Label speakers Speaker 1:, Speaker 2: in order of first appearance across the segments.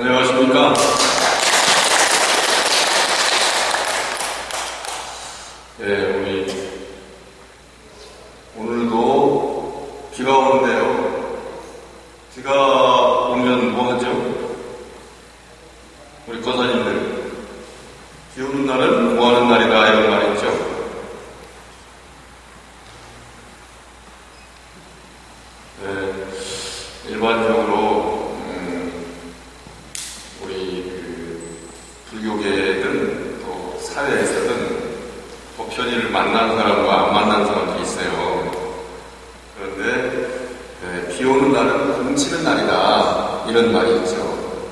Speaker 1: 안녕하십니까. 우리 오늘도 비가 오는데요. 비가 오면 뭐 하죠? 우리 거사님들, 비 오는 날은 뭐 하는 날이다 이런 말 있죠. 일반적으로 우리 불교계든 또 사회에서든 편의를 만난 사람과 안 만난 사람도 있어요. 그런데 비 오는 날은 공치는 날이다 이런 말이 있죠.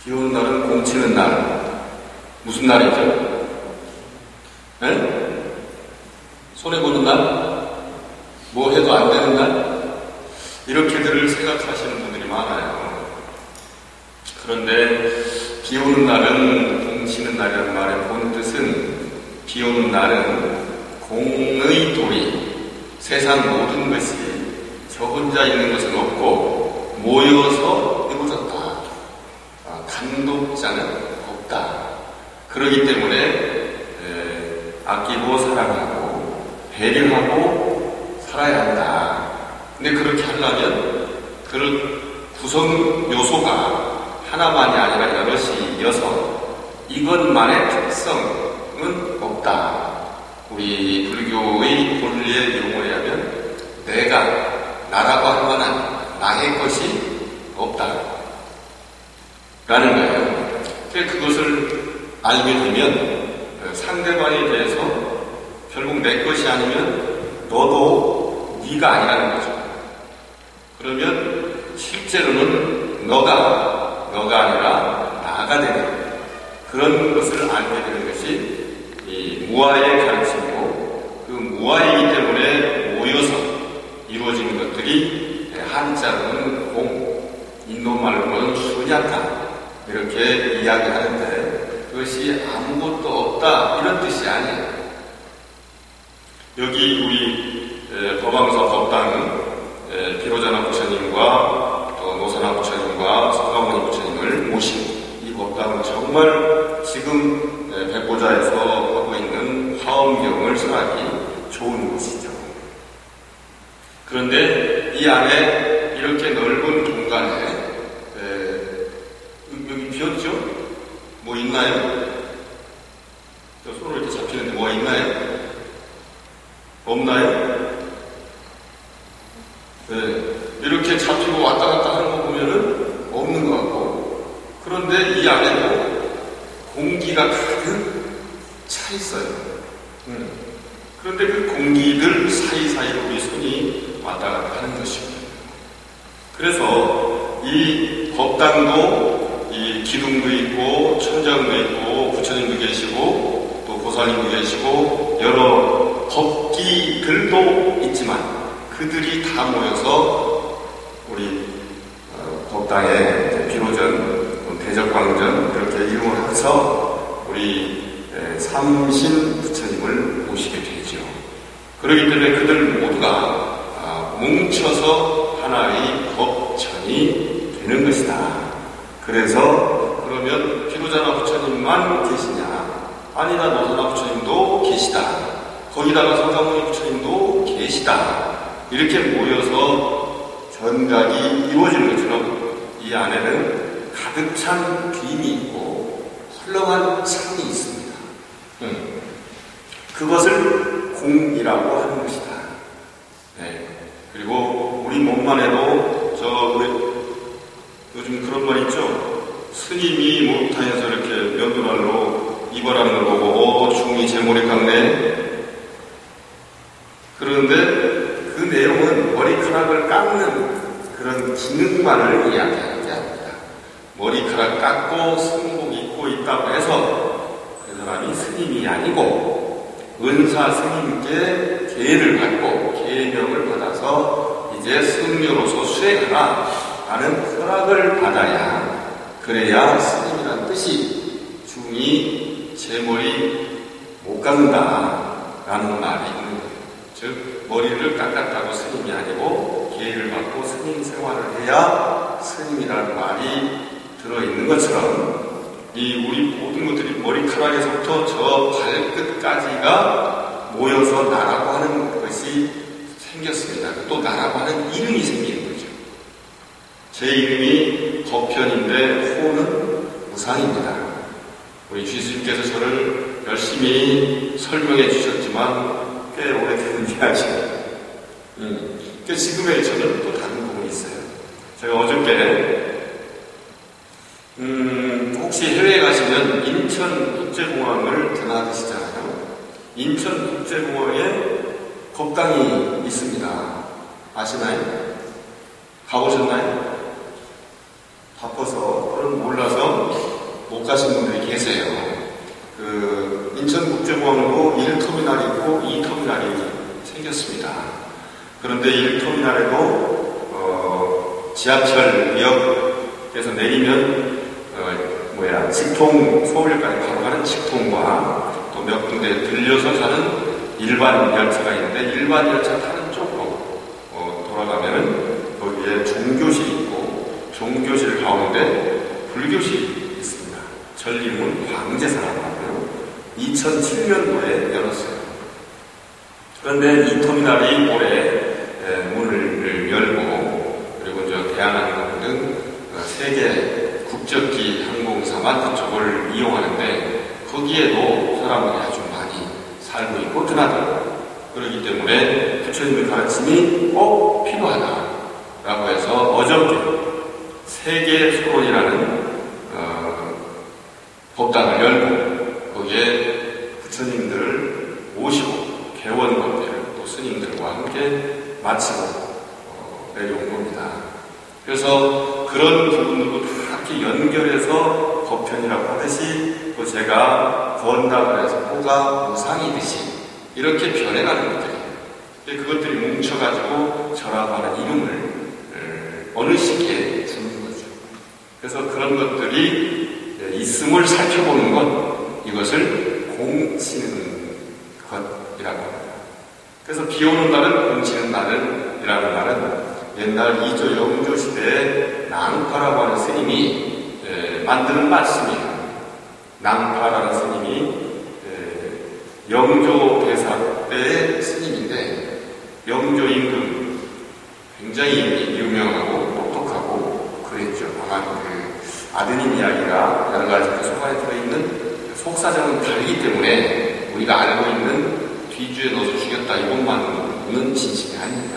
Speaker 1: 비 오는 날은 공치는 날. 무슨 날이죠? 네? 손해보는 날? 뭐 해도 안 되는 날? 이렇게들 생각하시는 분들이 많아요. 그런데 비 오는 날은 공치는 날이라는 말의 본 뜻은 비 오는 날은 공의 도리, 세상 모든 것이 저 혼자 있는 것은 없고 모여서 이루어졌다. 단독자는 없다. 그렇기 때문에 아끼고 사랑하고 배려하고 살아야 한다. 근데 그렇게 하려면 그런 구성 요소가 하나만이 아니라 여럿이 이어서 이것만의 특성은 없다. 우리 불교의 본래의 용어에 하면 내가, 나라고 할 만한 나의 것이 없다. 라는 거예요. 그것을 알게 되면 상대방에 대해서 결국 내 것이 아니면 너도 네가 아니라는 거죠. 그러면 실제로는 너가 아니라 나가 되는 그런 것을 알게 되는 것이 이 무아의 가르침이고, 그 무아이기 때문에 모여서 이루어지는 것들이 한자로는 공, 인도말로는 수냐타 이렇게 이야기하는데 그것이 아무것도 없다 이런 뜻이 아니에요. 여기 우리 법왕서 법당은 비로자나 부처님과 또 노사나 부처님과 서가모니 부처님을 모신 이 법당은 정말 지금 백보자에서 하고 있는 화엄경을 설하기 좋은 곳이죠. 그런데 이 안에 이렇게 넓은 공간에 여기 비었죠? 뭐 있나요? 손으로 이렇게 잡히는데 뭐가 있나요? 없나요? 이렇게 잡히고 왔다 갔다 하는 거 보면은 없는 것 같고, 그런데 이 안에도 공기가 가득 차 있어요. 그런데 그 공기들 사이사이로 우리 손이 왔다 갔다 하는 것입니다. 그래서 이 법당도 이 기둥도 있고 천장도 있고 부처님도 계시고 또 보살님도 계시고 여러 법기들도 있지만 그들이 다 모여서 우리 법당의 비로전, 대적광전 이렇게 이름을 해서 우리 삼신 부처님을 모시게 되죠. 그렇기 때문에 그들 모두가 뭉쳐서 하나의 법전이 되는 것이다. 그래서 그러면 비로자나 부처님만 계시냐? 아니다, 노사나 부처님도 계시다. 거기다가 서가모니 부처님도 계시다. 이렇게 모여서 전각이 이루어지는 것처럼 이 안에는 가득 찬 빔이 있고 헐렁한 창이 있습니다. 그것을 공이라고 하는 것이다. 그리고 우리 몸만 해도 요즘 그런 말 있죠? 스님이 목욕탕에서 이렇게 면도날로 이발하는 걸 보고 중이 제 머리 깎네. 그런데 그 내용은 머리카락을 깎는 그런 기능만을 이야기하는 게 아닙니다. 머리카락 깎고 승복 입고 있다고 해서 그 사람이 스님이 아니고 은사 스님께 계를 받고 계명을 받아서 이제 승려로서 수행하라 라는 허락을 받아야, 그래야 스님이란 뜻이 중이 제 머리 못 깎는다 라는 말이 있는 거예요. 즉 머리를 깎았다고 스님이 아니고 계를 받고 스님 생활을 해야 스님이라는 말이 들어있는 것처럼 이 우리 모든 것들이 머리카락에서부터 저 발끝까지가 모여서 나라고 하는 것이 생겼습니다. 또 나라고 하는 이름이 생기는 거죠. 제 이름이 거편인데 호는 우상입니다. 우리 주스님께서 저를 열심히 설명해 주셨지만 꽤 오래된 이야기입니다. 지금의 저는 또 다른 부분이 있어요. 제가 어저께 혹시 해외에 가시면 인천국제공항을 드나드시잖아요. 인천국제공항에 법당이 있습니다. 아시나요? 가보셨나요? 바빠서 또는 몰라서 못 가신 분들이 계세요. 인천국제공항도 1터미널이 있고 2터미널이 생겼습니다. 그런데 1터미널에도 지하철역에서 내리면 직통, 서울역까지 바로 가는 직통과 또 몇 군데 들려서 가는 일반 열차가 있는데 일반 열차 타는 쪽으로 돌아가면은 거기에 종교실이 있고 종교실 가운데 불교실이 있습니다. 전리문 광제사라고 하고요. 2007년도에 열었어요. 그런데 이 터미널이 올해 문을 열고 그리고 대한항공 등 세계 국적기 항공사만 그쪽을 이용하는데 거기에도 사람들이 아주 많이 살고 있고 드나들고 그렇기 때문에 부처님의 가르침이 꼭 필요하다라고 해서 어저께 세계소론이라는 법당을 열고 거기에 부처님들을 모시고 개원법대를 또 스님들과 함께 마치고 내려온 겁니다. 그래서 그런 부분들도 다 이렇게 연결해서 거편이라고 하듯이 또 제가 건담을 해서 호가 우상이듯이 이렇게 변해가는 것들이에요. 그것들이 뭉쳐가지고 저라고 하는 이름을 어느 시기에 주는 거죠. 그래서 그런 것들이 있음을 살펴보는 것, 이것을 공치는 것이라고 합니다. 그래서 비 오는 날은 공치는 날이라는 말은 옛날 이조 영조 시대에 낭파라고 하는 스님이 만드는 말씀이에요. 낭파라는 스님이 영조 대사 때의 스님인데 영조 임금 굉장히 유명하고 똑똑하고 그랬죠. 아마 아드님 이야기가 여러 가지 속 안에 들어있는 속사정은 다르기 때문에 우리가 알고 있는 뒤주에 넣어서 죽였다 이것만은 진심이 아닙니다.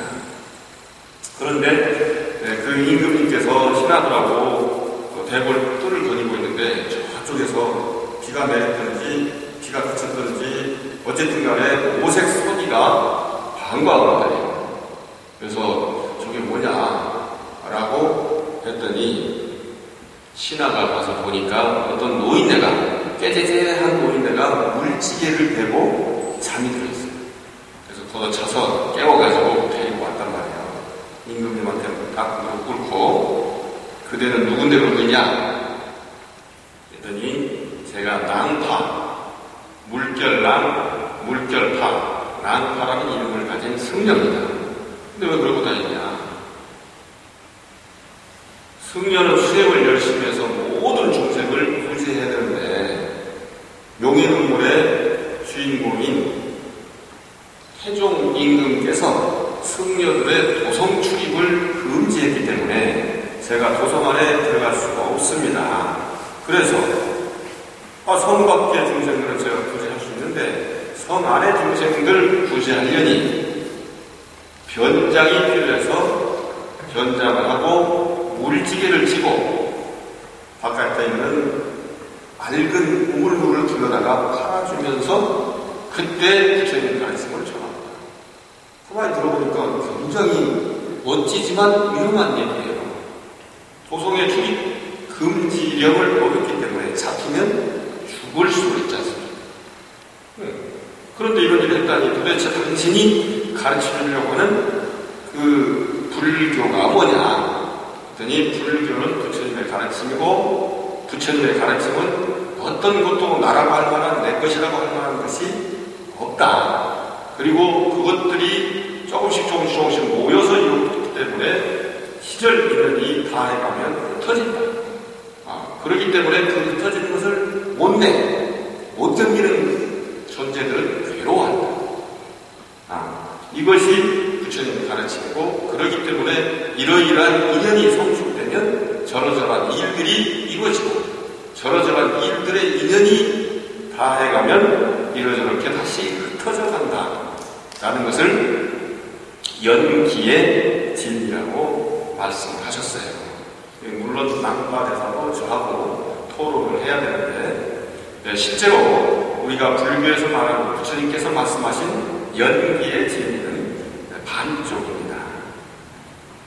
Speaker 1: 그런데 그 임금님께서 신하들하고 대궐 뜰을 거니고 있는데 저쪽에서 비가 내렸든지 비가 그쳤든지 어쨌든 간에 오색 소리가 반가워요. 그래서 저게 뭐냐 라고 했더니 신하가 가서 보니까 어떤 노인네가 깨재재한 노인네가 물지개를 대고 잠이 들어있어요. 그래서 걷어차서 깨워가지고 데리고 왔단 말이에요. 임금님한테 딱 무릎 꿇고 그대는 누군데 그러느냐 했더니 제가 낭파, 물결낭, 물결파, 낭파라는 이름을 가진 승려입니다. 근데 왜 그러고 다니냐? 승려는 수행을 열심히 해서 모든 중생을 구제해야 되는데 용해눈물의 주인공인 태종 임금께서 승려들의 도성 출입을 금지했기 때문에 제가 도성 안에 들어갈 수가 없습니다. 그래서 성 밖의 중생들은 제가 구제할 수 있는데 성 안의 중생들 구제하려니 변장이 필요해서 변장을 하고 물지개를 치고 바깥에 있는 맑은 우물물을 길러다가 팔아주면서 그때 부처님 가르침을 전합니다. 그 말 들어보니까 굉장히 멋지지만 위험한 얘기예요. 도성의 출입 금지령을 어겼기 때문에 잡히면 죽을 수도 있지 않습니까? 그런데 이런 일을 했다니 도대체 당신이 가르치려고 하는 그 불교가 뭐냐? 그랬더니 불교는 부처님의 가르침이고 부처님의 가르침은 어떤 것도 나라고 할 만한 내 것이라고 할 만한 것이 없다. 그리고 그것들이 조금씩 모여서 이루어졌기 때문에 시절 인연이 다해가면 흩어진다. 그렇기 때문에 그 흩어지는 것을 못 견디는 존재들은 괴로워한다. 이것이 부처님의 가르침이고, 그렇기 때문에 이러이러한 인연이 성숙되면 저러저러한 일들이 이루어지고, 저러저러한 일들의 인연이 다해가면 이러저렇게 다시 흩어져 간다 라는 것을 연기의 진리라고 말씀하셨어요. 물론 남과대사도 저하고 토론을 해야 되는데, 실제로 우리가 불교에서 말하는 부처님께서 말씀하신 연기의 진리는 반쪽입니다.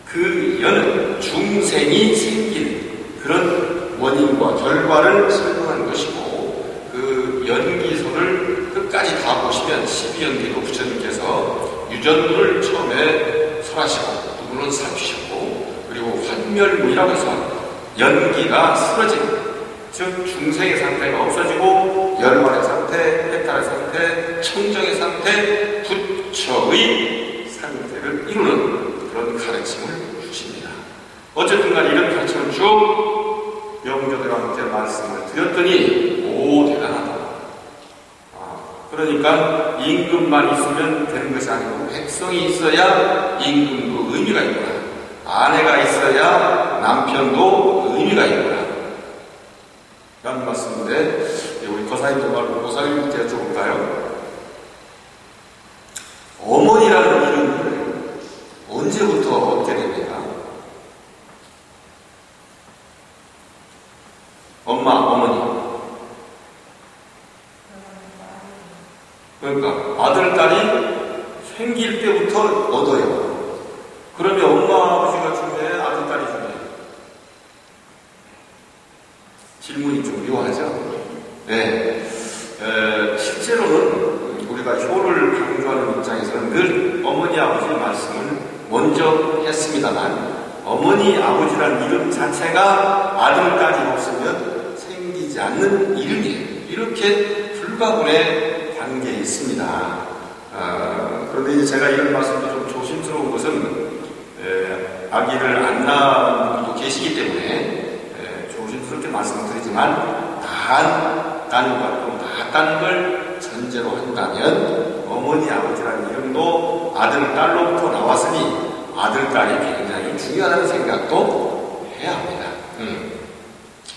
Speaker 1: 그 연은 중생이 생긴 그런 원인과 결과를 설명하는 것이고, 그 연기소를 끝까지 다 보시면 12연기도 부처님께서 유전물을 처음에 설하시고 누구는 삼키셨고, 그리고 환멸무이라고 해서 연기가 쓰러지는, 즉 중생의 상태가 없어지고 열반의 상태, 해탈의 상태, 청정의 상태, 부처의 상태를 이루는 그런 가르침을 주십니다. 어쨌든 간 이런 가르침을 쭉 영조들과 함께 말씀을 드렸더니 오 대단하다. 그러니까 임금만 있으면 되는 것이 아니고 백성이 있어야 임금도 의미가 있구나. 아내가 있어야 남편도 의미가 있구나 라는 말씀인데, 우리 거사님도 말고 고사님께 여쭤볼까요? 어머니라는 이름을 언제부터 얻게 됩니까? 엄마, 어머니. 그러니까 아들, 딸이 생길 때부터 얻어요. 그러면 엄마, 아버지가 중요해? 아들, 딸이 중요해? 질문이 좀 묘하죠? 네. 실제로는 우리가 효를 강조하는 입장에서는 늘 어머니, 아버지 말씀을 먼저 했습니다만, 어머니, 아버지라는 이름 자체가 아들, 딸이 없으면 생기지 않는 이름이에요. 이렇게 불가분의 관계에 있습니다. 그런데 이제 제가 이런 말씀도 좀 조심스러운 것은, 아기를 안 낳은 분도 계시기 때문에 조심스럽게 말씀드리지만, 낳았다는 걸 전제로 한다면 어머니, 아버지라는 이름도 아들, 딸로부터 나왔으니 아들, 딸이 굉장히 중요하다는 생각도 해야 합니다.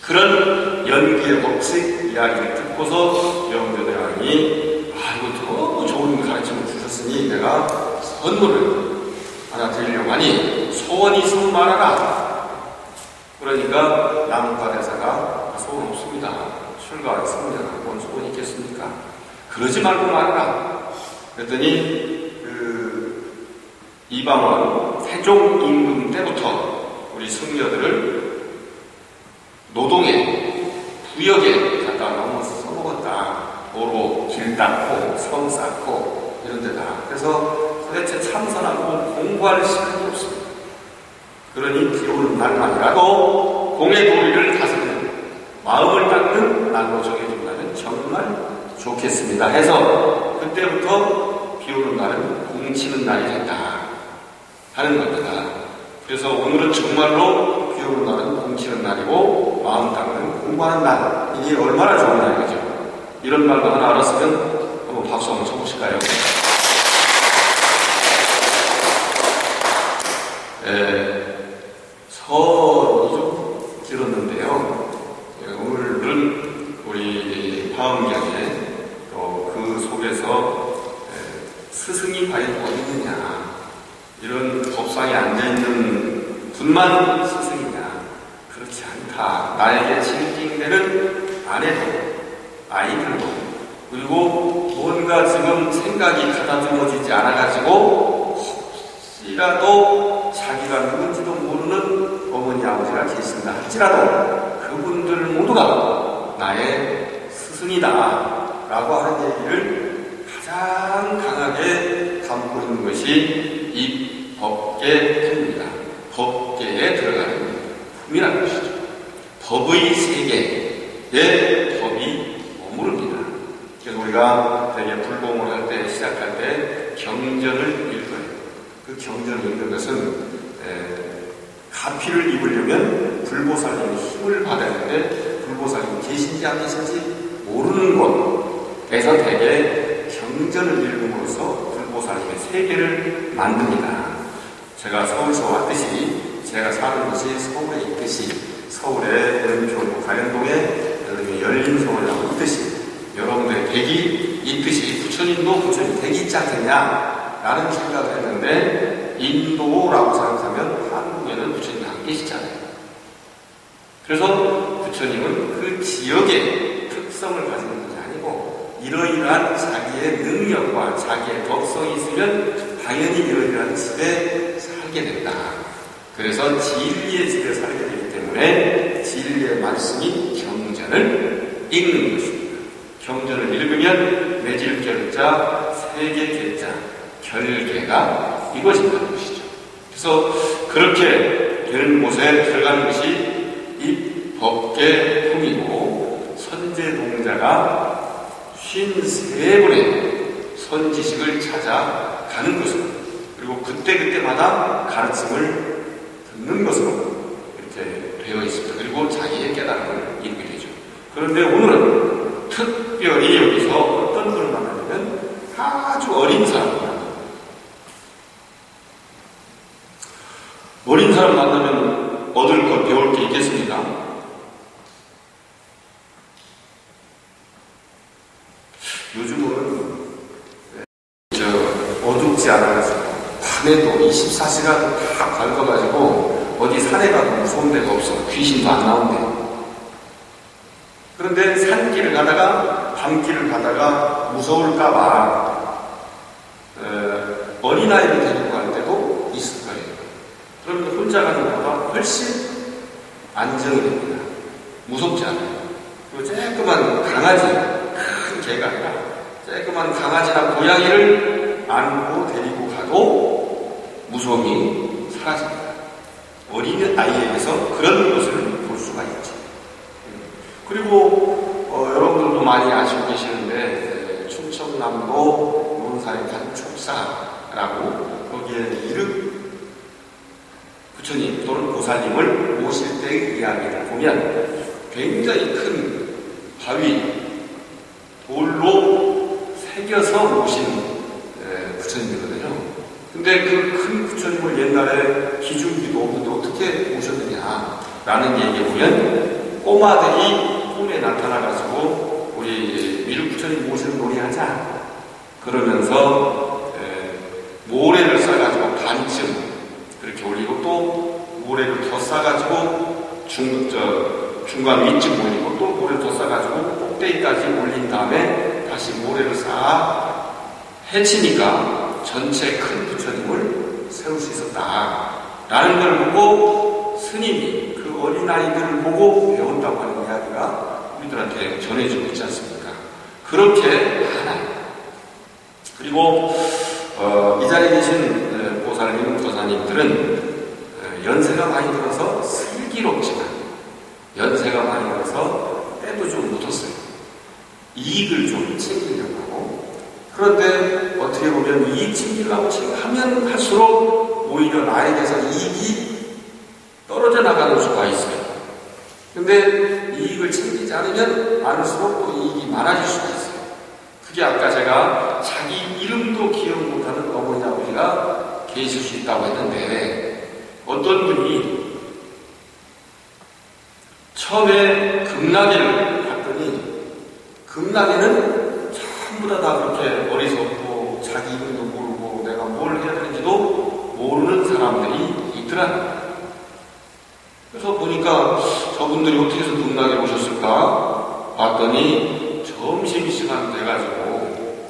Speaker 1: 그런 연기의 법칙 이야기를 듣고서 영조대왕이 이거 너무 좋은 가르침을 주셨으니 내가 선물을 하나 드리려고 하니 소원이 있으면 말하라. 그러니까 남과대사가 소원 없습니다. 출가했습니다. 뭔 소원이 있겠습니까? 그러지 말고 말하라. 그랬더니 이방원 태종 임금 때부터 우리 승려들을 노동에 부역에 갖다 너무 써먹었다. 도로 길 닦고 성 쌓고 이런 데다. 그래서 도대체 참선하고 공부할 시간이 없습니다. 그러니 비오는 날만이라도 공의 도리를 다스리는 마음을 닦는 날로 정해준다면 정말 좋겠습니다 해서 그때부터 비오는 날은 공치는 날이 됐다 하는 겁니다. 그래서 오늘은 정말로 비오는 날은 공치는 날이고 마음 닦는 공부하는 날. 이게 얼마나 좋은 날이죠. 이런 말도 하나 알았으면 한번 박수 한번 쳐보실까요? 서론이 좀 길었는데요. 오늘은 우리 파음경에 또 그 속에서 스승이 과연 어디 있느냐, 이런 법상에 앉아있는 분만 스승이냐, 그렇지 않다. 나에게 징징대는 아내도 아이들도, 그리고 뭔가 지금 생각이 가다듬어지지 않아가지고 혹시라도 자기가 누군지도 모르는 어머니, 아버지가 계신다 할지라도 그분들 모두가 나의 스승이다 라고 하는 얘기를 가장 강하게 담고 있는 것이 이 법계 품입니다. 법계에 들어가는 품이라는 것이죠. 법의 세계에 법이 머무릅니다. 그래서 우리가 되게 불공을 할 때, 시작할 때 경전을 읽어요. 그 경전을 읽는 것은 가피를 입으려면 불보살님의 힘을 받아야 하는데 불보살님이 계신지 안 계신지 모르는 곳에서 대개 경전을 읽음으로써 불보살님의 세계를 만듭니다. 제가 서울서 왔듯이 제가 사는 곳이 서울에 있듯이 서울의 연평구 가련동에 여러분이 열린 서울이라고 있듯이 여러분들의 댁이 있듯이 부처님도 부처님 댁이 있지 않겠냐 라는 생각을 했는데 인도라고 생각하면 한국에는 부처님이 안 계시잖아요. 그래서 부처님은 그 지역의 특성을 가지는 것이 아니고 이러이러한 자기의 능력과 자기의 덕성이 있으면 당연히 이러이러한 집에 살게 된다. 그래서 진리의 집에 살게 되기 때문에 진리의 말씀이 경전을 읽는 것입니다. 경전을 읽으면 매질결자, 세계결자, 결계가 이루어진다는 것이죠. 그래서 그렇게 되는 곳에 들어가는 것이 이 법계품이고 선제동자가 53분의 선지식을 찾아가는 것으로 그리고 그때그때마다 가르침을 듣는 것으로 이렇게 되어 있습니다. 그리고 자기의 깨달음을 이루게 되죠. 그런데 오늘은 특별히 여기서 어떤 분을 만나냐면 아주 어린 사람을 만납니다. 어린 사람 만나면 얻을 것, 배울 게 있겠습니까? 요즘은 어둡지 않아가지고 밤에도 24시간 다 밝아가지고 어디 산에 가도 무서운 데가 없어. 귀신도 안 나온대. 그런데 산길을 가다가 밤길을 가다가 무서울까봐 어린아이를 데리고 갈 때도 있을 거예요. 그러면 혼자 가는 것보다 훨씬 안정이 됩니다. 무섭지 않아요. 그리고 쬐끄만 강아지, 큰 개가 아니라 쬐끄만 강아지나 고양이를 안고 데리고 가도 무서움이 사라집니다. 어린 아이에게서 그런 것을 볼 수가 있죠. 그리고 여러분들도 많이 아시고 계시는데 충청남도 논사의 단축사라고 거기에 이륵 부처님 또는 보살님을 모실 때의 이야기를 보면 굉장히 큰 바위 돌로 새겨서 모신 부처님이거든요. 근데 그 큰 부처님을 옛날에 기중기도 없는데 어떻게 모셨느냐라는 얘기에 보면 꼬마들이 꿈에 나타나가지고 우리 미륵 부처님 모시는 놀이하자 그러면서 모래를 싸가지고 반쯤 그렇게 올리고 또 모래를 더 싸가지고 중간 위쯤 올리고 또 모래를 더 싸가지고 꼭대기까지 올린 다음에 다시 모래를 쌓아 해치니까 전체 큰 부처님을 세울 수 있었다라는 걸 보고 스님이 그 어린아이들을 보고 배운다고 하는 이야기가 우리들한테 전해지고 있지 않습니까? 그렇게 하나요. 그리고 이 자리에 계신 보살님, 도사님들은 연세가 많이 들어서 슬기롭지만 연세가 많이 들어서 때도 좀 묻었어요. 이익을 좀 챙기려고 하고 그런데 어떻게 보면 이익 챙기려고 하면 할수록 오히려 나에게서 이익이 떨어져 나가는 수가 있어요. 근데 이익을 챙기지 않으면 많을수록 또 이익이 많아질 수가 있어요. 그게 아까 제가 자기 이름도 기억 못하는 어머니 아버지가 계실 수 있다고 했는데 어떤 분이 처음에 극락에를 봤더니 극락에는 전부 다 그렇게 어리석고 자기 이름도 모르고 내가 뭘 해야 되는지도 모르는 사람들이 있더라. 그래서 보니까 저분들이 어떻게 해서 극락에 오셨을까 봤더니 점심시간 돼가지고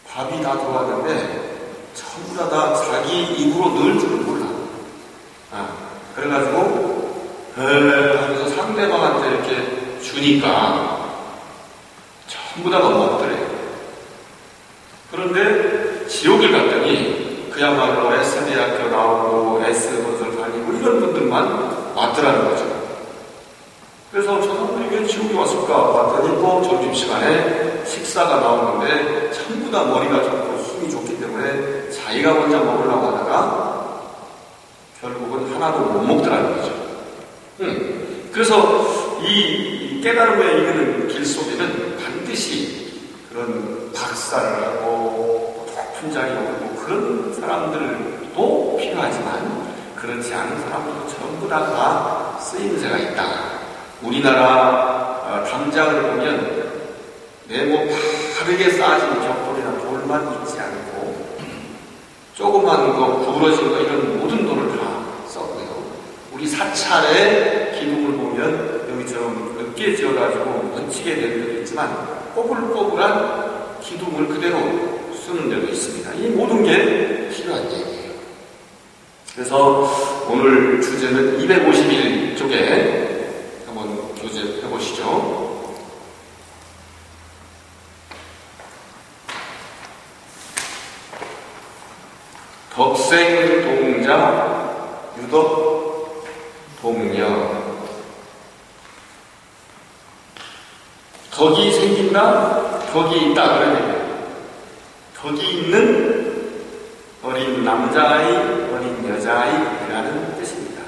Speaker 1: 밥이 다 들어왔는데 전부 다 자기 입으로 넣을 줄을 몰라. 그래가지고 하면서 상대방한테 이렇게 주니까 전부 다가 먹더래. 그런데 지옥에 갔더니 그야말로 S대학교 나오고 S것을 다니고 이런 분들만 왔더라는 거죠. 그래서 저 사람들이 왜 지옥에 왔을까 봤더니 또 점심시간에 식사가 나오는데 전부 다 머리가 좋고 힘이
Speaker 2: 자기가 먼저 먹으려고 하다가 결국은 하나도 못 먹더라는 거죠. 그래서 이 깨달음에 이르는 길 속에는 반드시 그런 박사를 하고 높은 자리에 오르고 그런 사람들도 필요하지만 그렇지 않은 사람들도 전부 다 쓰임새가 있다. 우리나라 담장을 보면 네모 바르게 쌓아진 벽돌이나 돌만 있지 않고 조그만 거, 구부러진 거 이런 모든 돌을 다 썼고요. 우리 사찰의 기둥을 보면 여기처럼 넓게 지어가지고 멋지게 된 데도 있지만 꼬불꼬불한 기둥을 그대로 쓰는 데도 있습니다. 이 모든 게 필요한 얘기예요. 그래서 오늘 주제는 251쪽에 한번 교재해 보시죠. 덕생동자 유덕동녀. 덕이 생긴다, 덕이 있다 그러네요. 덕이 있는 어린 남자아이, 어린 여자아이라는 뜻입니다.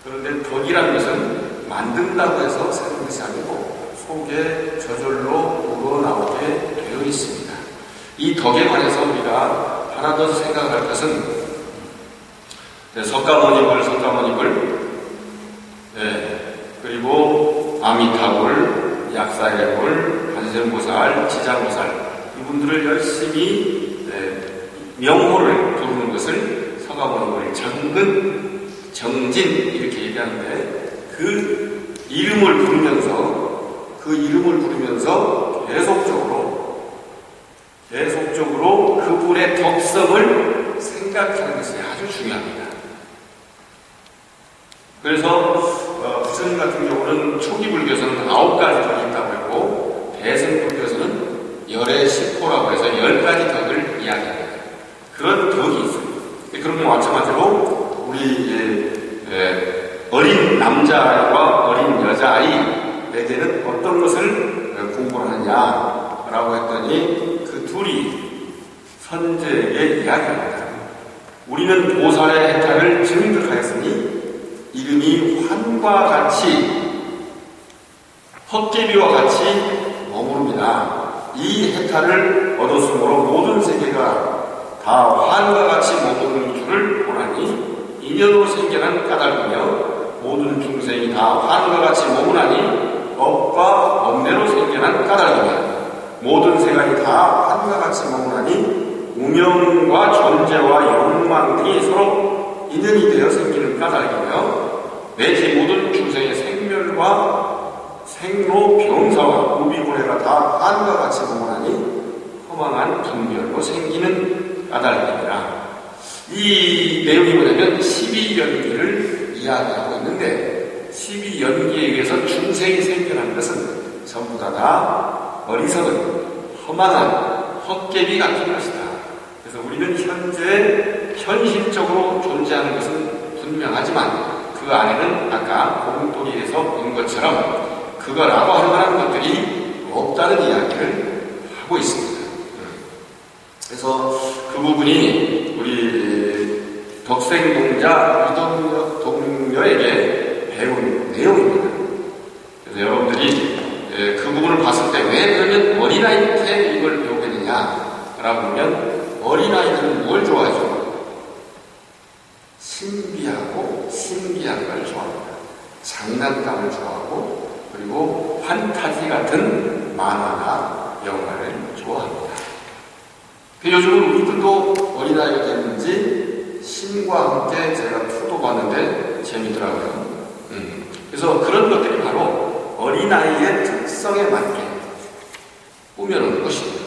Speaker 2: 그런데 덕이라는 것은 만든다고 해서 새로운 것이 아니고 속에 저절로 우러나오게 되어 있습니다. 이 덕에 관해서 우리가 하나 더 생각할 것은 석가모니불, 그리고 아미타불, 약사의불, 관세음보살, 지장보살 이분들을 열심히 명호를 부르는 것을 석가모니불 정근, 정진 이렇게 얘기하는데 그 이름을 부르면서 계속적으로 그분의 덕성을 생각하는 것이 아주 중요합니다. 그래서 부처님 같은 경우는 초기 불교에서는 9가지 덕이 있다고 했고 대승 불교에서는 열의 10호라고 해서 10가지 덕을 이야기합니다. 그런 덕이 있어요. 그런 거 마찬가지로 우리 어린 남자아이와 어린 여자아이에게는 어떤 것을 공부를 하느냐라고 했더니 그 둘이 선제에게 이야기합니다. 우리는 보살의 해탈을 증득하였으니 이름이 환과 같이 헛개비와 같이 머무릅니다. 이 해탈을 얻었으므로 모든 세계가 다 환과 같이 머무르는 줄을 보라니 인연으로 생겨난 까닭이며 모든 중생이 다 환과 같이 머무나니 업과 업내로 생겨난 까닭이며 모든 세간이 다 환과 같이 머무나니 우명과 존재와 욕망 등이 서로 인연이 되어 생기는 까닭이며 내지 모든 중생의 생멸과 생로 병사와 우비고래가 다 환과 같이 머무나니 허망한 분별로 생기는 까닭이니라. 이 내용이 뭐냐면 12연기를 이야기하고 있는데 12연기에 의해서 중생이 생겨난 것은 전부 다 어리석은 허망한 헛개비 같은 것이다. 그래서 우리는 현재 현실적으로 존재하는 것은 분명하지만 그 안에는 아까 공돌이에서 본 것처럼 그거라고 할 만한 것들이 없다는 이야기를 하고 있습니다. 그래서 그 부분이 우리 덕생동자 유덕동녀에게 배운 내용입니다. 그래서 여러분들이 그 부분을 봤을 때 왜 그러면 어린아이한테 이걸 배우겠느냐라고 하면 어린아이들은 뭘 좋아하죠? 신비하고 신기한 걸 좋아합니다. 장난감을 좋아하고 그리고 판타지 같은 만화나 영화를 좋아합니다. 요즘은 우리들도 어린아이가 됐는지 신과 함께 제가 투도 봤는데 재미더라고요. 그래서 그런 것들이 바로 어린아이의 특성에 맞게 꾸며놓은 것입니다.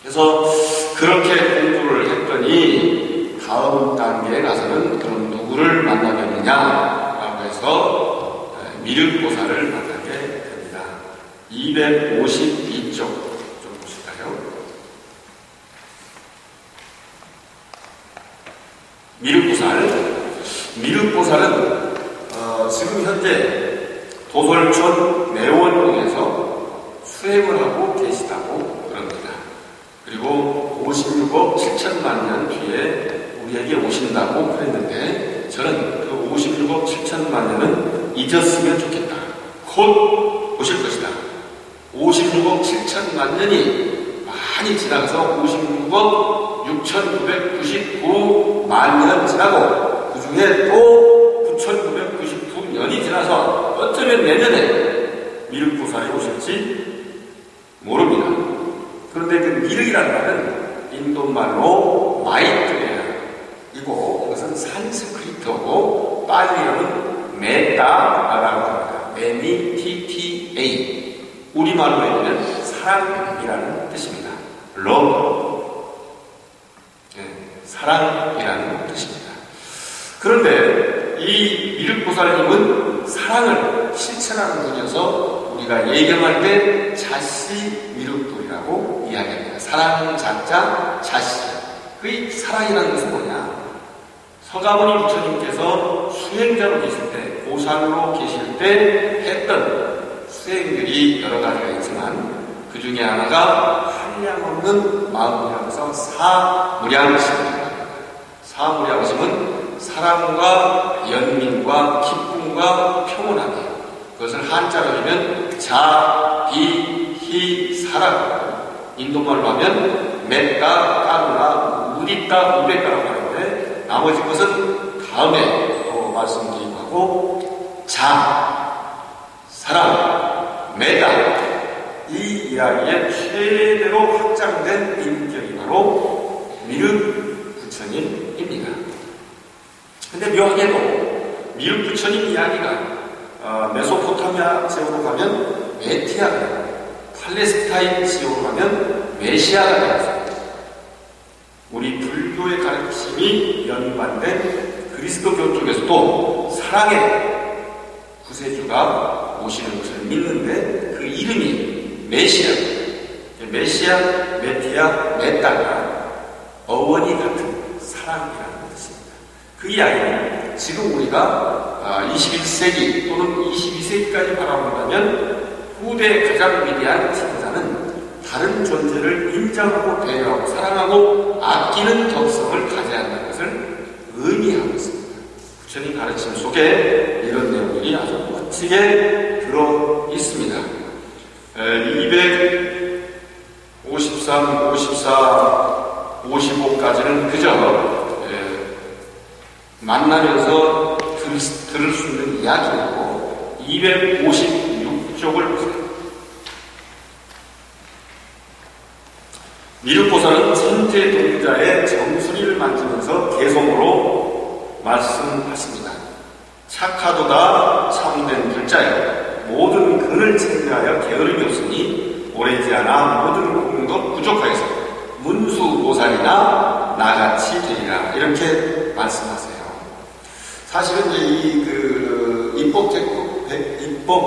Speaker 2: 그래서 그렇게 공부를 했더니 다음 단계에 가서는 그럼 누구를 만나겠느냐라고 해서 미륵보살을 만나게 됩니다. 252쪽 좀 보실까요? 미륵보살은 지금 현재 도솔촌 내원동에서 수행을 하고 계시다고 그럽니다. 그리고 그리고 56억 7천만 년 뒤에 우리에게 오신다고 그랬는데 저는 그 56억 7천만 년은 잊었으면 좋겠다. 곧 오실 것이다. 56억 7천만 년이 많이 지나가서 56억 6,999만 년 지나고 그 중에 또 9,999년이 지나서 어쩌면 내년에 미륵보살이 오실지 모릅니다. 그런데 그 미륵이라는 말은 인도말로 마이트레아이고 이것은 산스크리트어고 빨리어는 메타라고 합니다. METTA 우리말로 해보면 사랑이라는 뜻입니다. love 사랑이라는 뜻입니다. 그런데 이 미륵보살님은 사랑을 실천하는 분이어서 우리가 예경할 때 자시 미륵불이라고 이야기합니다. 사랑 자자 자시. 그 사랑이라는 것은 뭐냐? 서가모니 부처님께서 수행자로 계실 때, 보살로 계실 때 했던 수행들이 여러 가지가 있지만 그 중에 하나가 한량없는 마음이라고 해서 사무량심입니다. 사무량심은 사랑과 연민과 기쁨과 평온함이에요. 그것을 한자로 하면 자, 비, 히, 사랑. 인도말로 하면 მეტ다, 까누나, 우디따, 우베따라고 하는데 나머지 것은 다음에 말씀드리고 하고 자, 사랑, 메다 이 이야기의 최대로 확장된 인격이 바로 미륵 부처님입니다. 근데 묘하게도 미륵 부처님 이야기가 메소포타미아 지역으로 가면 메티아가, 팔레스타인 지역으로 가면 메시아가 되었습니다. 우리 불교의 가르침이 연관된 그리스도교 쪽에서도 사랑의 구세주가 오시는 것을 믿는데 그 이름이 메시아, 메티아, 메타가 어원이 같은 사랑이라는 뜻입니다. 그 이야기는 지금 우리가 21세기 또는 22세기까지 바라본다면 후대 가장 위대한 지도자는 다른 존재를 인정하고 배려하고 사랑하고 아끼는 덕성을 가져야 한다는 것을 의미하고 있습니다. 부처님 가르침 속에 이런 내용들이 아주 멋지게 들어 있습니다. 253, 54, 55까지는 그저 만나면서 들을 수 있는 이야기이고 256쪽을 보세요. 미륵보살은 천재 동자의 정수리를 만지면서 개성으로 말씀하십니다. 착하도다 참된 불자여 모든 근을 챙겨하여 게으름이 없으니 오래지 않아 모든 공도 부족하여서 문수보살이나 나같이 되리라 이렇게 말씀하세요. 사실은 이제 입법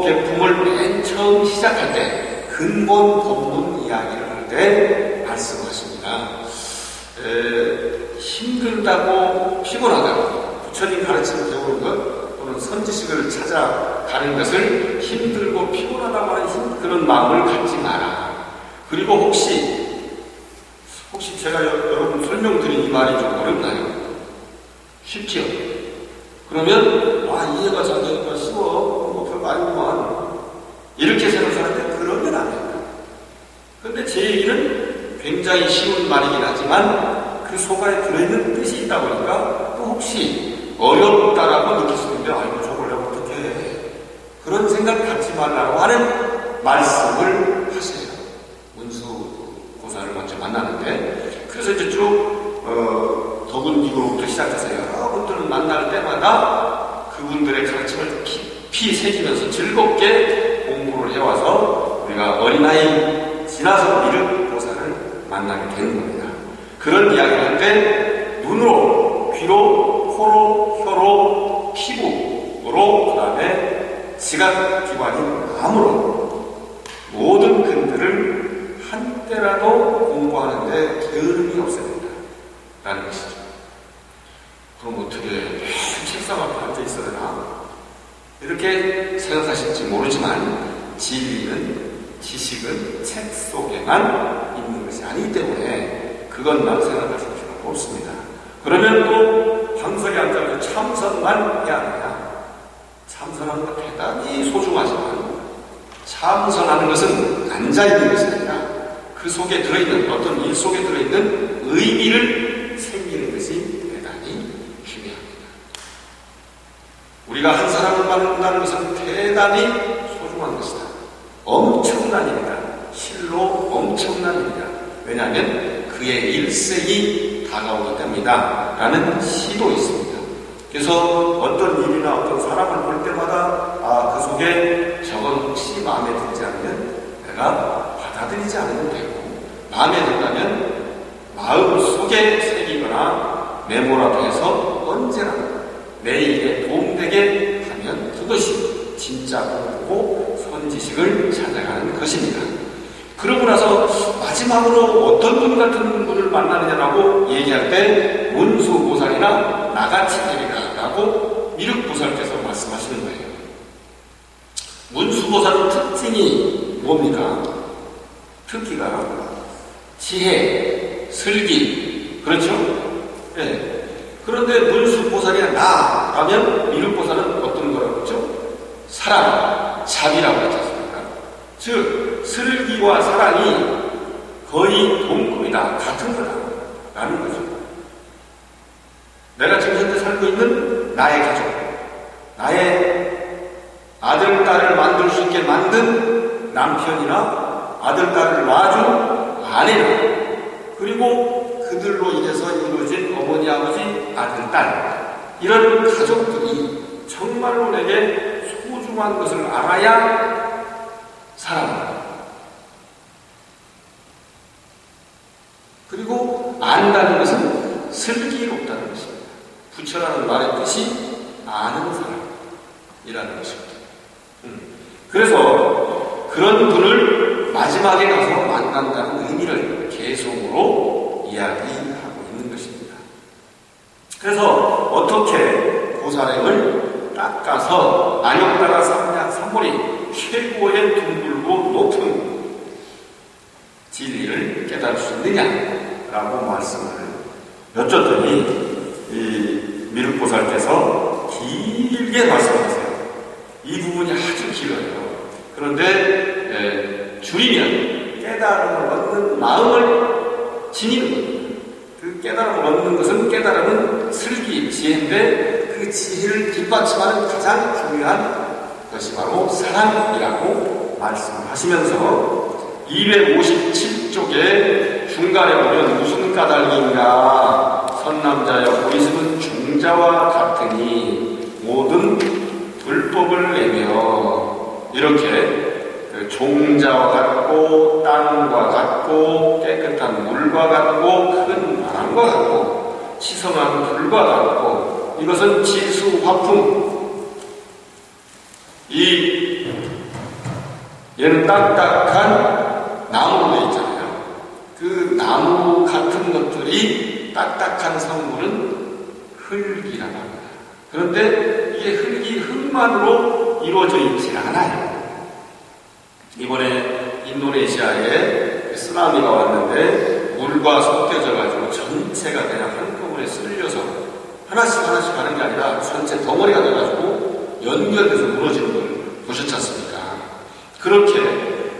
Speaker 2: 개품을 맨 처음 시작할 때 근본 법문 이야기를 할 때 말씀하십니다. 힘들다고 피곤하다고 부처님 가르침을 배우는 것 또는 선지식을 찾아가는 것을 힘들고 피곤하다고 하는 그런 마음을 갖지 마라. 그리고 혹시 제가 여러분 설명드린 이 말이 좀 어렵나요? 쉽지요? 그러면 이해가 잘 되니까 쉬워. 별거 아니구만. 이렇게 생각하는데 그러면 안 됩니다. 그런데 제 얘기는 굉장히 쉬운 말이긴 하지만 그 속에 들어있는 뜻이 있다 보니까 또 혹시 어렵다라고 느낄 수 있는데 저걸 내가 어떻게 해. 그런 생각 갖지 말라고 하는 말씀을 하세요. 문수보살을 먼저 만나는데 그래서 이제 쭉 덕운기구로부터 시작해서 여러분들을 만날 때마다 그분들의 가르침을 깊이 새기면서 즐겁게 공부를 해와서 우리가 어린아이 지나서 미륵보살을 만나게 되는 겁니다. 그런 이야기를 할 때 눈으로, 귀로, 코로, 혀로, 피부로 그 다음에 지각 기관인 마음으로 모든 근들을 한때라도 공부하는데 게으름이 없어야 된다 라는 것이죠. 그럼 어떻게 책상 앞에 앉아 있어야 되나? 이렇게 생각하실지 모르지만 진리는 지식은 책 속에만 있는 것이 아니기 때문에 그것만 생각하실 필요가 없습니다. 그러면 또 방석에 앉아서 참선만 해야 하느냐? 참선하는 것 대단히 소중하지만 참선하는 것은 앉아있는 것이 아니라 그 속에 들어있는 어떤 일 속에 들어있는 의미를 새기는 것이 대단히 중요합니다. 우리가 한 사람을 만난다는 것은 대단히 소중한 것이다. 엄청난 일이다. 실로 엄청난 일이다. 왜냐하면 그의 일생이 다가오기 때문이다 라는 시도 있습니다. 그래서 어떤 일이나 어떤 사람을 볼 때마다 그 속에 저건 혹시 마음에 들지 않으면 내가 받아들이지 않으면 되고, 마음에 든다면 마음 속에 새기거나 메모라도 해서 언제나 내 일에 도움되게 하면 그것이 진짜 공부고 선지식을 찾아가는 것입니다. 그러고 나서 마지막으로 어떤 분 같은 분을 만나느냐라고 얘기할 때 문수보살이나 나같이 되리라라고 미륵보살께서 말씀하시는 거예요. 문수보살의 특징이 뭡니까? 특기가 지혜, 슬기, 그렇죠? 네. 그런데 문수보살이 나라면 미륵보살은 어떤 거라고 했죠? 사랑, 자비라고 했지 않습니까? 즉 슬기와 사랑이 거의 동급이다, 같은 거다 라는 거죠. 내가 지금 현재 살고 있는 나의 가족, 나의 아들, 딸을 만들 수 있게 만든 남편이나 아들, 딸을 낳아준 아내나, 그리고 그들로 인해서 이루어진 어머니, 아버지, 아들, 딸, 이런 가족들이 정말로 내게 소중한 것을 알아야 사랑합니다. 그리고 안다는 것은 슬기롭다는 것입니다. 부처라는 말의 뜻이 아는 사람이라는 것입니다. 그래서 그런 분을 마지막에 가서 만난다는 의미를 개성으로 이야기하고 있는 것입니다. 그래서 어떻게 고사량을 닦아서 안욕다가 삼약 삼보리 최고의 둥글고 높은 진리를 깨달을 수 있느냐라고 말씀을 여쭸더니 이 미륵보살께서 길게 말씀하세요. 이 부분이 아주 길어요. 그런데 줄이면 깨달음을 얻는 마음을 지니는 겁니다. 그 깨달음을 얻는 것은 깨달음은 슬기, 지혜인데 그 지혜를 뒷받침하는 가장 중요한 것이 바로 사랑이라고 말씀을 하시면서 257쪽에 중간에 보면 무슨 까닭인가 선남자여 보이심은 중자와 같으니 모든 불법을 내며 이렇게 그 종자와 같고 땅과 같고 깨끗한 물과 같고 큰 바람과 같고 치성한 불과 같고 이것은 지수화풍 얘는 딱딱한 나무로 되어 있잖아요. 그 나무 같은 것들이 딱딱한 성분은 흙이라고 합니다. 그런데 이게 흙이 흙만으로 이루어져 있지 않아요. 이번에 인도네시아에 쓰나미가 왔는데 물과 섞여져가지고 전체가 그냥 한꺼번에 쓸려서 하나씩 하는 게 아니라 전체 덩어리가 돼가지고 연결돼서 무너지는 걸 보셨지 않습니까? 그렇게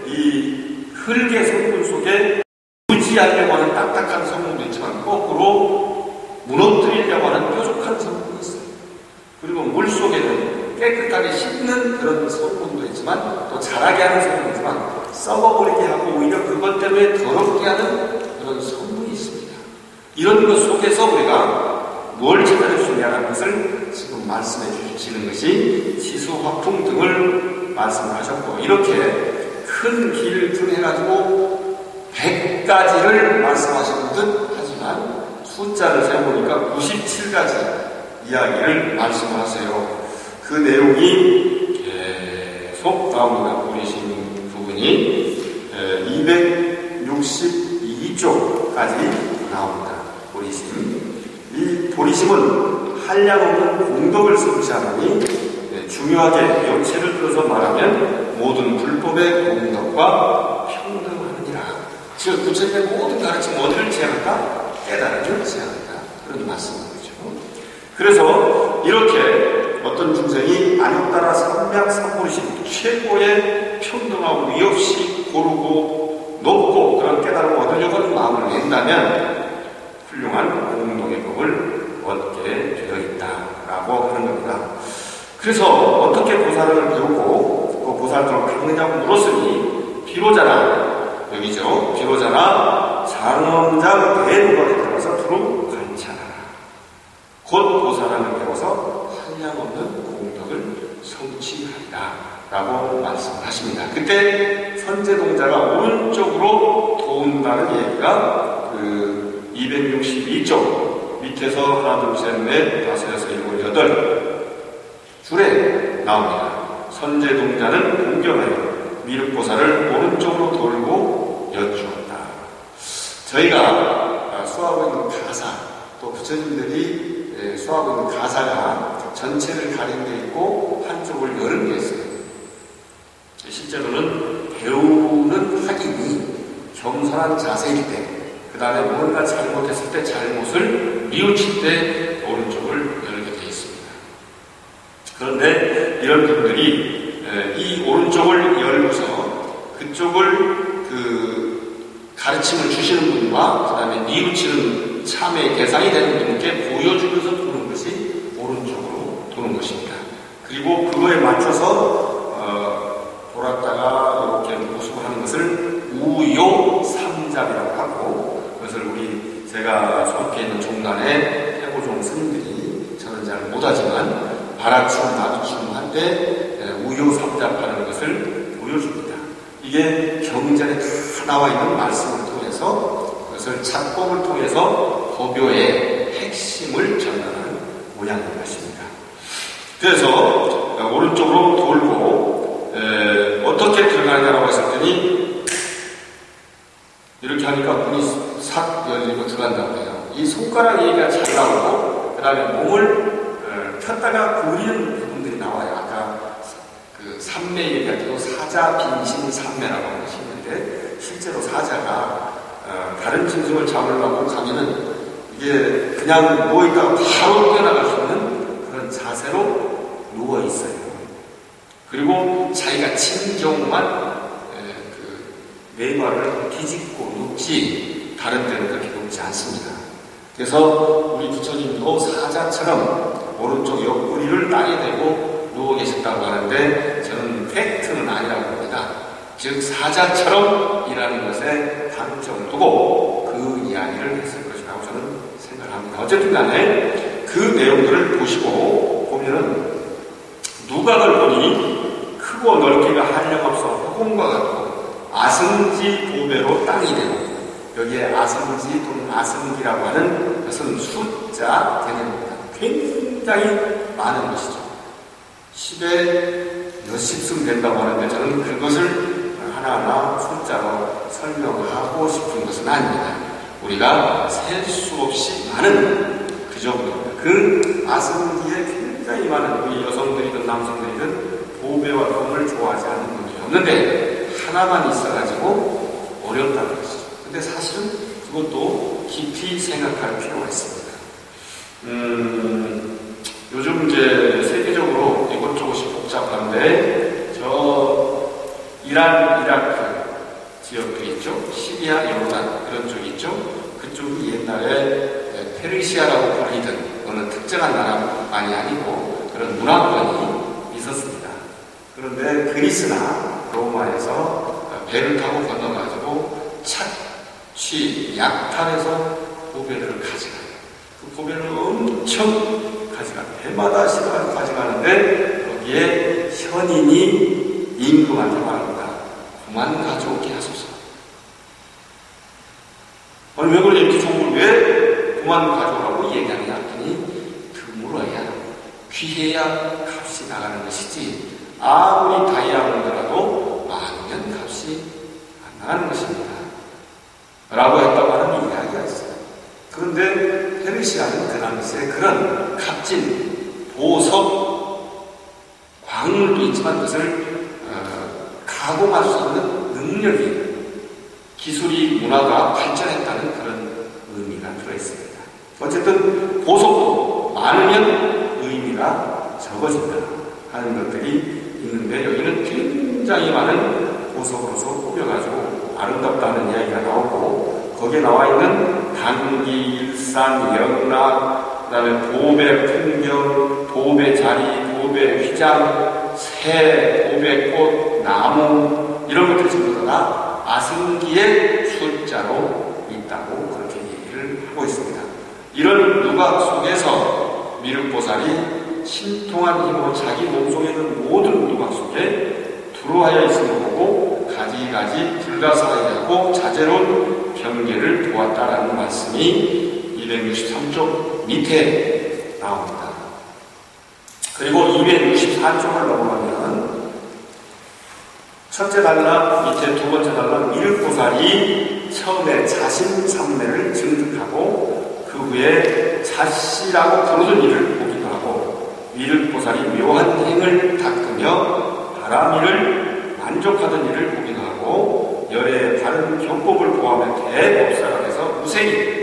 Speaker 2: 이 흙의 성분 속에 유지하려고 하는 딱딱한 성분도 있지만 거꾸로 무너뜨리려고 하는 뾰족한 성분이 있어요. 그리고 물 속에는 깨끗하게 씻는 그런 성분도 있지만 또 자라게 하는 성분도 있지만 썩어버리게 하고 오히려 그것 때문에 더럽게 하는 그런 성분이 있습니다. 이런 것 속에서 우리가 뭘 찾아낼 수 있냐는 것을 지금 말씀해 주시는 것이 지수화풍 등을 말씀하셨고 이렇게 큰 길 등 해가지고 100가지를 말씀하시는 듯 하지만 숫자를 세어보니까 97가지 이야기를 말씀하세요. 그 내용이 계속 나옵니다. 보리심 부분이 262쪽까지 나옵니다. 보리심. 이 보리심은 한량없는 공덕을 성취하노니 중요하게 명체를 들어서 말하면 모든 불법의 공덕과 평등하느니라. 즉 부처님의 모든 가르침 어디를 지향한다? 깨달음을 지향한다. 그런 말씀인 거죠. 그래서 이렇게 어떤 중생이 아니따라 삼맥삼보리신 최고의 평등하고 위 없이 고르고 높고 그런 깨달음을 얻으려고 하는 마음을 낸다면 훌륭한 공동의 법을 얻게 되어 있다라고 하는 겁니다. 그래서 어떻게 보살을 배우고 그 보살도를 닦느냐고 물었으니 비로자나 여기죠. 비로자나 장엄자 대누각에 들어가서 두루 관찰하라. 곧 보살을 배워서 한량없는 공덕을 성취하리라 라고 말씀을 하십니다. 그때 선제동자가 오른쪽으로 도운다는 얘기가 그 262쪽 밑에서 하나 둘 셋 넷 다섯 여섯 일곱 여덟 줄에 나옵니다. 선제동자는 공경하여 미륵보살을 오른쪽으로 돌고 여쭈었다. 저희가 수하고 있는 가사, 또 부처님들이 수하고 있는 가사가 전체를 가린 게 있고 한쪽을 여는 게 있어요. 실제로는 배우는 학인이 겸손한 자세일 때, 그 다음에 뭔가 잘못했을 때 잘못을 뉘우칠 때 오른쪽을 열게 되어 있습니다. 그런데 이런 분들이 이 오른쪽을 열고서 그쪽을 그 가르침을 주시는 분과 그 다음에 뉘우치는 참의 대상이 되는 분께 보여주면서 도는 것이 오른쪽으로 도는 것입니다. 그리고 그거에 맞춰서 돌았다가 이렇게 모습을 하는 것을 우요삼잡이라고 하고, 그것을 제가 속해 있는 종단의 해고종 스님들이 저는 잘 못하지만 바라춤, 나두춤 할 때 우요삼잡하는 것을 보여줍니다. 이게 경전에 다 나와 있는 말씀을 통해서 그것을 작법을 통해서 법요의 핵심을 전달하는 모양인 것입니다. 그래서 오른쪽으로 돌고 어떻게 들어가느냐라고 했더니 이렇게 하니까 문이 싹 열리고 들어간다고 해요. 이 손가락 얘기가 잘 나오고 그 다음에 몸을 폈다가 구리는 부분들이 나와요. 아까 그 삼매 얘기할 때도 사자 빈신 삼매라고 하시는데 실제로 사자가 다른 짐승을 잡으려고 가면은 이게 그냥 누워있다가 바로 뛰어나갈 수 있는 그런 자세로 누워있어요. 그리고 자기가 친 경우만 네 발을 뒤집고 눕지 다른 데는 그렇게 눕지 않습니다. 그래서 우리 부처님도 사자처럼 오른쪽 옆구리를 땅에 대고 누워 계셨다고 하는데 저는 팩트는 아니라고 봅니다. 즉 사자처럼 일하는 것에 방점을 두고 그 이야기를 했을 것이라고 저는 생각을 합니다. 어쨌든 간에 그 내용들을 보시고 보면은 누각을 보니 크고 넓기가 한량없어 허공과 같고 아승지 보배로 땅이 되고, 여기에 아승지 또는 아승기라고 하는 것은 숫자 개념입니다. 굉장히 많은 것이죠. 10에 몇십 승 된다고 하는데 저는 그것을 하나하나 숫자로 설명하고 싶은 것은 아닙니다. 우리가 셀 수 없이 많은 그 정도입니다. 그 아승기에 굉장히 많은 우리 여성들이든 남성들이든 보배와 돈을 좋아하지 않는 분들이 없는데 하나만 있어가지고 어렵다는 것이죠. 근데 사실은 그것도 깊이 생각할 필요가 있습니다. 요즘 이제 세계적으로 이것저것이 복잡한데 이란, 이라크 지역들 있죠. 시리아, 요르단 그런 쪽이 있죠. 그쪽이 옛날에 페르시아라고 불리던 어느 특정한 나라만이 아니고 그런 문화권이 있었습니다. 그런데 그리스나 로마에서 배를 타고 건너가지고 착취, 약탈해서 보배를 가져가요. 그 보배를 엄청 가져가요. 배마다 실어가지고 가져가는데 거기에 현인이 임금한테 말합니다. 그만 가져오게 하소서. 아니 왜 그래? 이렇게 좋은 걸 왜 그만 가져오라고 얘기하느냐 했더니 드물어야 귀해야 값이 나가는 것이지 아무리 다이아몬드라도 많으면 값이 안 나가는 것입니다. 라고 했다고 하는 이야기가 있어요. 그런데 페르시아는 그 당시에 그런 값진 보석, 광물도 있지만 그것을 가공할 수 있는 능력이 기술이 문화가 발전했다는 그런 의미가 들어있습니다. 어쨌든 보석도 많으면 의미가 적어진다 하는 것들이 있는데 여기는 굉장히 많은 보석으로서 꾸며가지고 아름답다는 이야기가 나오고 거기에 나와 있는 단기, 일산, 영락, 그 다음에 도배 풍경, 도배 자리, 도배 휘장, 새, 도배 꽃, 나무 이런 것들이 전부 다 아승기의 숫자로 있다고 그렇게 얘기를 하고 있습니다. 이런 누각 속에서 미륵보살이 신통한 힘으로 자기 몸속에 있는 모든 누각 속에 들어와야 있음을 보고 가지가지 불가사의하고 자제로운 경계를 보았다라는 말씀이 263쪽 밑에 나옵니다. 그리고 264쪽을 넘어가면 첫째 단락 밑에 두 번째 단락 미륵보살이 처음에 자신 삼매를 증득하고 그 후에 자씨라고 부르던 이를 보기도 하고 미륵보살이 묘한 행을 닦으며 바라미를 만족하던 일을 보기도 하고 열의 다른 경법을 보하며 대법사각에서 무생이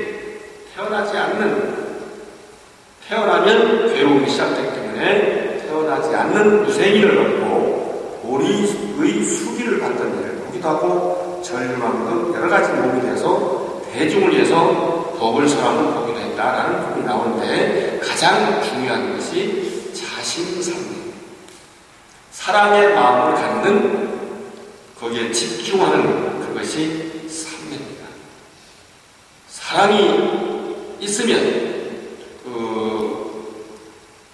Speaker 2: 태어나면 괴로움이 시작되기 때문에 태어나지 않는 무생이를 얻고 보리의 수기를 받던 일을 보기도 하고 절망 등 여러 가지 몸이 돼서 대중을 위해서 법을 설하는 보기도 했다라는 부분이 나오는데 가장 중요한 것이 자신삼매, 사랑의 마음을 갖는 거기에 집중하는 그것이 삼매입니다. 사랑이 있으면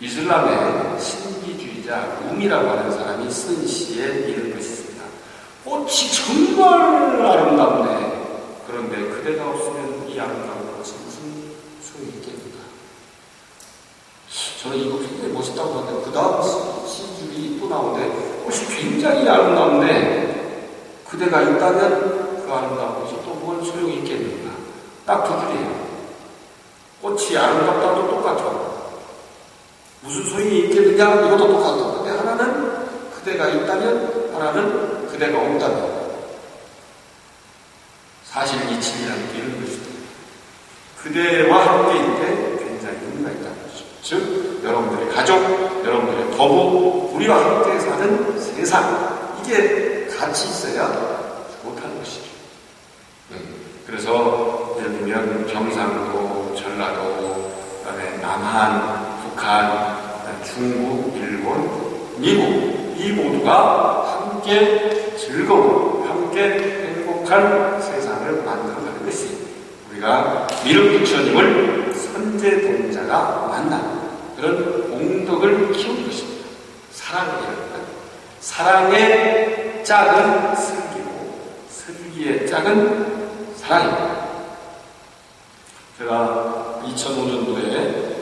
Speaker 2: 이슬람의 신비주의자 룸이라고 하는 사람이 쓴 시에 이런 것이 있습니다. 꽃이 정말 아름답네. 그런데 그대가 없으면 이 아름다운 꽃이 무슨 소용이 있겠는가. 저는 이거 굉장히 멋있다고 하는데 그 다음 시줄이 또 나오는데 꽃이 굉장히 아름답네. 그대가 있다면 그 아름다운 꽃이 또 뭔 소용이 있겠는가. 딱 두 줄이에요. 꽃이 아름답다도 똑같아. 무슨 소용이 있겠느냐? 이것도 똑같아. 근데 하나는 그대가 있다면, 하나는 그대가 없다면. 사실 이치이라는 게 이런 것이다. 그대와 함께일 때 굉장히 의미가 있다는 것이죠. 즉, 여러분들의 가족, 여러분들의 부부, 우리와 함께 사는 세상, 이게 같이 있어야 못하는 것이죠. 그래서 예를 들면 경상도, 전라도, 그다음에 남한, 북한, 중국, 일본, 미국 이 모두가 함께 즐거운, 함께 행복한 세상을 만들어가는 것이 우리가 미륵부처님을 선제동자가 만나는 그런 공덕을 키우는 것입니다. 사랑이라는 것. 사랑의 짝은 슬기고 슬기의 짝은 사랑입니다. 제가 2005년도에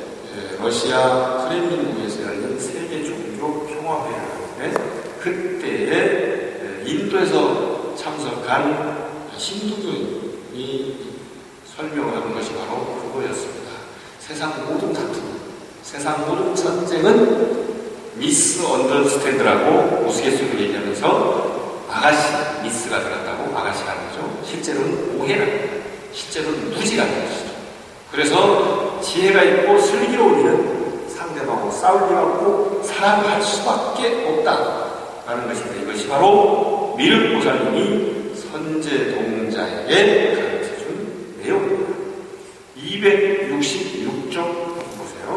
Speaker 2: 러시아 크렘린궁에서 열린 세계 종교 평화회를 하는데 그때에 인도에서 참석한 신두교인이 설명을 하는 것이 바로 그거였습니다. 세상 모든 다툼, 세상 모든 전쟁은 미스 언더스탠드라고 우스갯소리로 얘기하면서 아가씨, 미스가 들어갔다고 아가씨가 하는 거죠. 실제로는 오해라는 거예요. 실제로는 무지라는 것이죠. 그래서 지혜가 있고 슬기로운 이는 상대방하고 싸울 일 없고 사랑할 수밖에 없다라는 것입니다. 이것이 바로 미륵보살님이 선제동자에게 가르쳐준 내용입니다. 266쪽 보세요.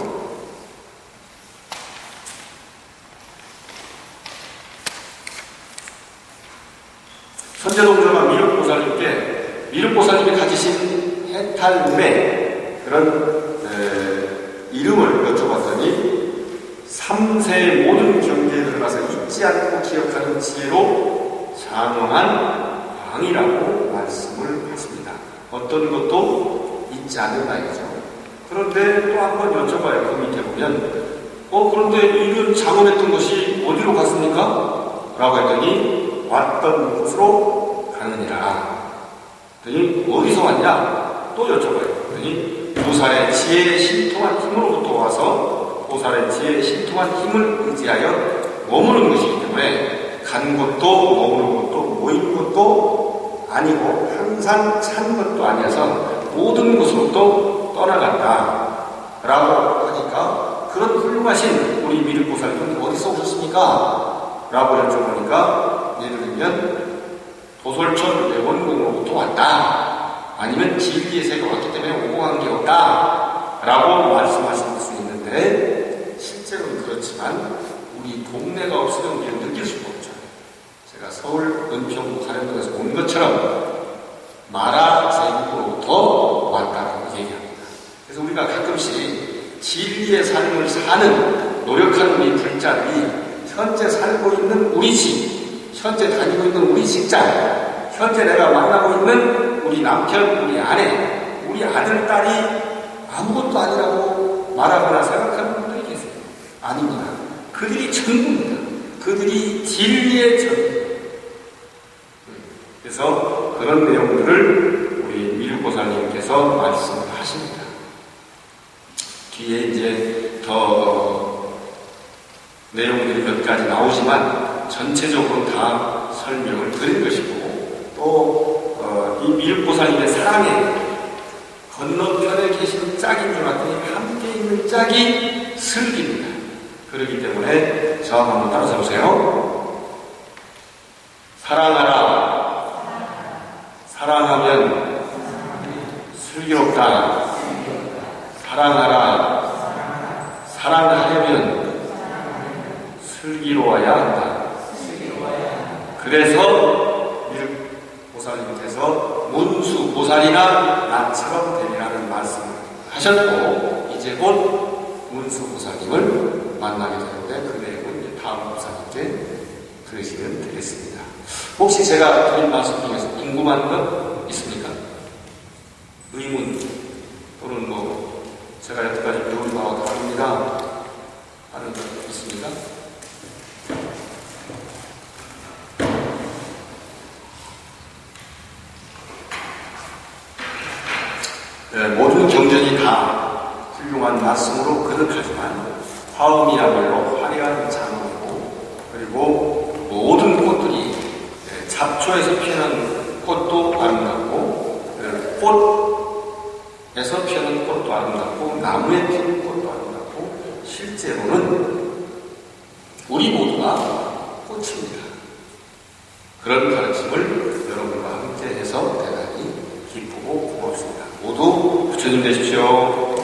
Speaker 2: 선제동자가 미륵보살님이 가지신 해탈매 그런 이름을 여쭤봤더니 3세의 모든 경계에 들어가서 잊지 않고 기억하는 지혜로 장엄한 광이라고 말씀을 하십니다. 어떤 것도 잊지 않는 나이죠. 그런데 또 한 번 여쭤봐요. 그 밑에 보면 그런데 이런 장엄했던 것이 어디로 갔습니까? 라고 했더니 왔던 곳으로 가느니라. 그랬더니 어디서 왔냐? 또 여쭤봐요. 그랬더니 보살의 지혜에 신통한 힘으로부터 와서 보살의 지혜에 신통한 힘을 의지하여 머무는 것이기 때문에 간 곳도 머무는 곳도 모인 곳도 아니고 항상 찬 것도 아니어서 모든 곳으로부터 떠나갔다 라고 하니까 그런 훌륭하신 우리 미륵보살님은 어디서 오셨습니까? 라고 여쭤보니까 예를 들면 도솔천 외원궁으로부터 왔다, 아니면 진리에서 왔기 때문에 오고 간 게 없다 라고 말씀하실 수 있는데, 실제로는 그렇지만 우리 동네가 없으면 우리는 느낄 수가 없죠. 제가 서울 은평구 가령동에서 온 것처럼 마라 제국으로부터 왔다고 얘기합니다. 그래서 우리가 가끔씩 진리의 삶을 사는 노력하는 우리 불자들이 현재 살고 있는 우리 집, 현재 다니고 있는 우리 직장, 현재 내가 만나고 있는 우리 남편, 우리 아내, 우리 아들, 딸이 아무것도 아니라고 말하거나 생각하는 분들이 계세요. 아닙니다. 그들이 전부입니다. 그들이 진리의 전부입니다. 그래서 그런 내용들을 우리 미륵보살님께서 말씀을 하십니다. 뒤에 이제 더 내용들이 몇 가지 나오지만 전체적으로 다 설명을 드린 것이고, 또 이 미륵보살님의 사랑에 건너편에 계신 짝인 줄 알았더니 함께 있는 짝이 슬기입니다. 그렇기 때문에 저하고 한번 따라서 보세요. 사랑하라. 사랑하면 슬기롭다. 사랑하라. 사랑하려면 슬기로워야 한다. 그래서 미륵보살님께서 문수 보살이나 나처럼 되리라는 말씀을 하셨고, 이제 곧 문수 보살님을 만나게 되는데 그 내용은 이제 다음 보살님께 들으시면 되겠습니다. 혹시 제가 드린 말씀 중에서 궁금한 것 있습니까? 의문 또는 제가 여태까지 배운 바와 다릅니다 하는 것 있습니까? 네, 모든 경전이 다 훌륭한 말씀으로 거듭하지만 화음이야말로 화려한 장엄이고, 그리고 모든 꽃들이 잡초에서 피어난 꽃도 아름답고, 꽃에서 피어난 꽃도 아름답고, 나무에 피는 꽃도 아름답고, 실제로는 우리 모두가 꽃입니다. 그런 가르침을 여러분과 함께 해서 대단히 기쁘고 고맙습니다. 모두 부처님 되십시오.